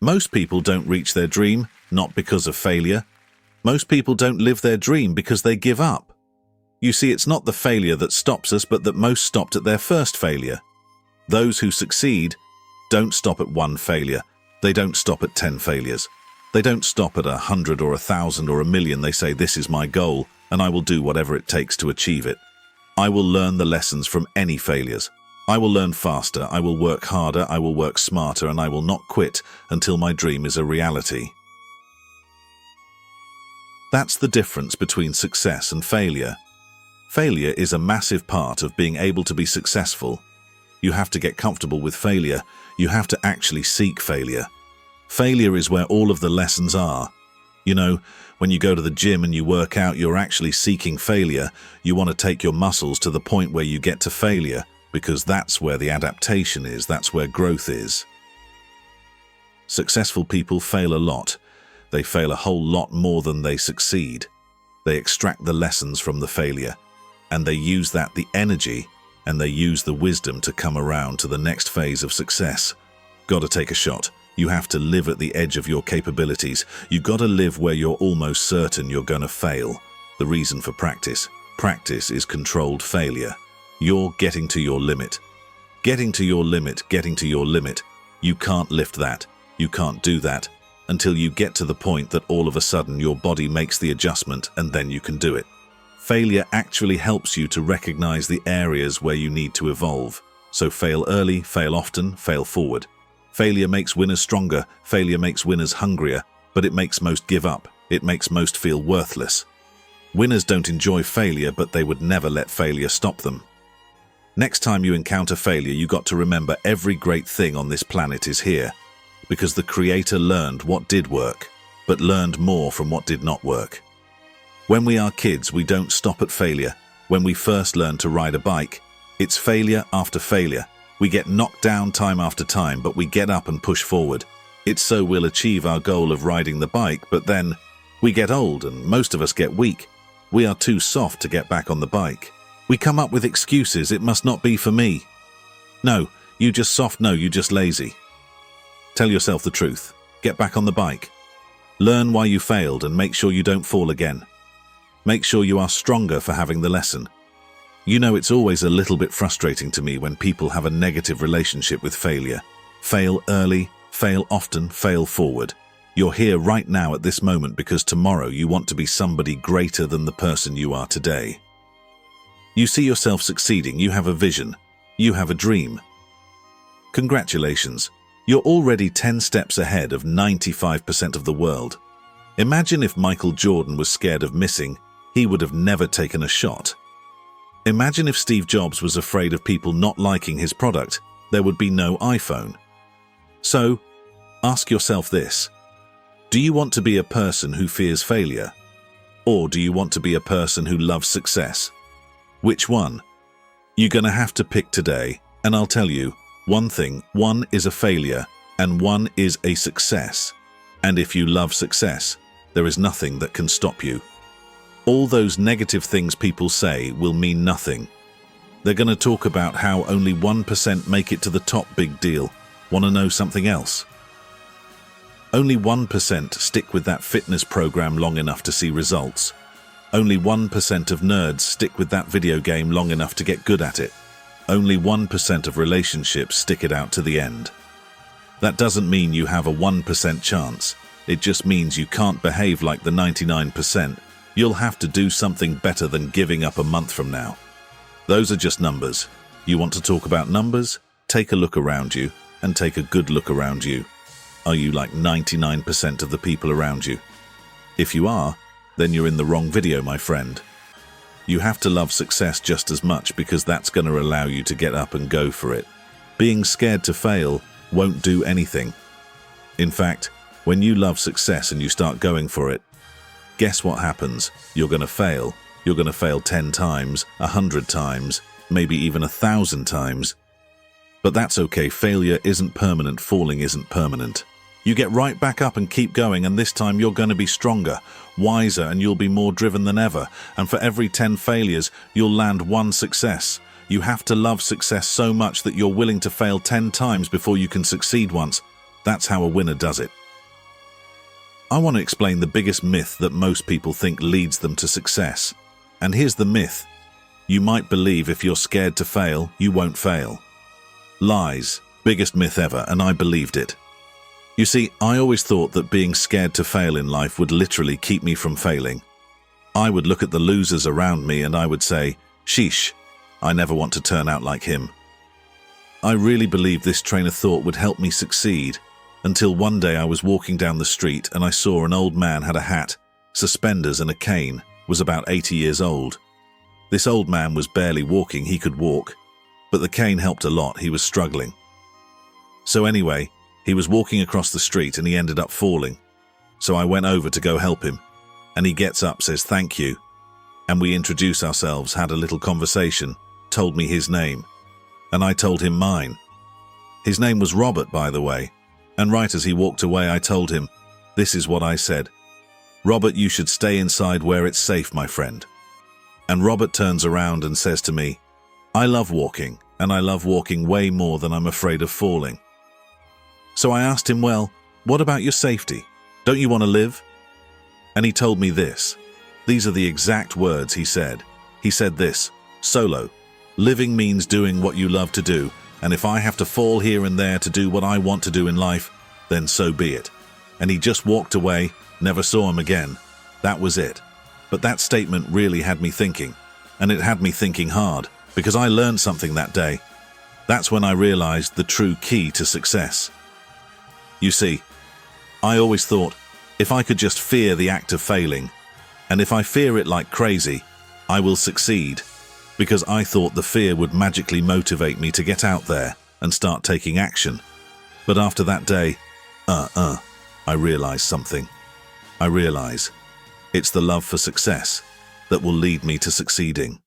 Most people don't reach their dream, not because of failure. Most people don't live their dream because they give up. You see, it's not the failure that stops us, but that most stopped at their first failure. Those who succeed don't stop at one failure. They don't stop at 10 failures. They don't stop at 100 or 1,000 or 1,000,000. They say, this is my goal, and I will do whatever it takes to achieve it. I will learn the lessons from any failures. I will learn faster, I will work harder, I will work smarter, and I will not quit until my dream is a reality. That's the difference between success and failure. Failure is a massive part of being able to be successful. You have to get comfortable with failure. You have to actually seek failure. Failure is where all of the lessons are. You know, when you go to the gym and you work out, you're actually seeking failure. You want to take your muscles to the point where you get to failure, because that's where the adaptation is, that's where growth is. Successful people fail a lot. They fail a whole lot more than they succeed. They extract the lessons from the failure, and they use that, the energy, and they use the wisdom to come around to the next phase of success. Gotta take a shot. You have to live at the edge of your capabilities. You gotta live where you're almost certain you're gonna fail. The reason for practice. Practice is controlled failure. You're getting to your limit. Getting to your limit, getting to your limit. You can't lift that. You can't do that until you get to the point that all of a sudden your body makes the adjustment, and then you can do it. Failure actually helps you to recognize the areas where you need to evolve. So fail early, fail often, fail forward. Failure makes winners stronger, failure makes winners hungrier, but it makes most give up. It makes most feel worthless. Winners don't enjoy failure, but they would never let failure stop them. Next time you encounter failure, you got to remember every great thing on this planet is here, because the Creator learned what did work, but learned more from what did not work. When we are kids, we don't stop at failure. When we first learn to ride a bike, it's failure after failure. We get knocked down time after time, but we get up and push forward. It's so we'll achieve our goal of riding the bike, but then we get old and most of us get weak. We are too soft to get back on the bike. We come up with excuses. It must not be for me. No, you just soft. No, you just lazy. Tell yourself the truth. Get back on the bike. Learn why you failed and make sure you don't fall again. Make sure you are stronger for having the lesson. You know, it's always a little bit frustrating to me when people have a negative relationship with failure. Fail early, fail often, fail forward. You're here right now at this moment because tomorrow you want to be somebody greater than the person you are today. You see yourself succeeding, you have a vision, you have a dream. Congratulations, you're already 10 steps ahead of 95% of the world. Imagine if Michael Jordan was scared of missing, he would have never taken a shot. Imagine if Steve Jobs was afraid of people not liking his product, there would be no iPhone. So, ask yourself this. Do you want to be a person who fears failure? Or do you want to be a person who loves success? Which one? You're gonna have to pick today, and I'll tell you, one thing, one is a failure, and one is a success. And if you love success, there is nothing that can stop you. All those negative things people say will mean nothing. They're gonna talk about how only 1% make it to the top. Big deal. Wanna know something else? Only 1% stick with that fitness program long enough to see results. Only 1% of nerds stick with that video game long enough to get good at it. Only 1% of relationships stick it out to the end. That doesn't mean you have a 1% chance. It just means you can't behave like the 99%. You'll have to do something better than giving up a month from now. Those are just numbers. You want to talk about numbers? Take a look around you, and take a good look around you. Are you like 99% of the people around you? If you are, then you're in the wrong video, my friend. You have to love success just as much because that's going to allow you to get up and go for it. Being scared to fail won't do anything. In fact, when you love success and you start going for it, guess what happens? You're going to fail. You're going to fail 10 times, 100 times, maybe even 1,000 times. But that's okay. Failure isn't permanent. Falling isn't permanent. You get right back up and keep going, and this time you're going to be stronger, wiser, and you'll be more driven than ever. And for every 10 failures, you'll land 1 success. You have to love success so much that you're willing to fail 10 times before you can succeed once. That's how a winner does it. I want to explain the biggest myth that most people think leads them to success. And here's the myth. You might believe if you're scared to fail, you won't fail. Lies. Biggest myth ever, and I believed it. You see, I always thought that being scared to fail in life would literally keep me from failing. I would look at the losers around me and I would say, sheesh, I never want to turn out like him. I really believed this train of thought would help me succeed, until one day I was walking down the street and I saw an old man had a hat, suspenders and a cane, was about 80 years old. This old man was barely walking, he could walk, but the cane helped a lot, he was struggling. So anyway, he was walking across the street and he ended up falling. So I went over to go help him, and he gets up, says thank you, and we introduced ourselves, had a little conversation, told me his name, and I told him mine. His name was Robert, by the way, and right as he walked away I told him, this is what I said, Robert, you should stay inside where it's safe, my friend. And Robert turns around and says to me, I love walking, and I love walking way more than I'm afraid of falling. So I asked him, well, what about your safety? Don't you want to live? And he told me this. These are the exact words he said. He said this, Solo, living means doing what you love to do, and if I have to fall here and there to do what I want to do in life, then so be it. And he just walked away, never saw him again. That was it. But that statement really had me thinking, and it had me thinking hard, because I learned something that day. That's when I realized the true key to success. You see, I always thought, if I could just fear the act of failing, and if I fear it like crazy, I will succeed, because I thought the fear would magically motivate me to get out there and start taking action. But after that day, I realized something. I realize it's the love for success that will lead me to succeeding.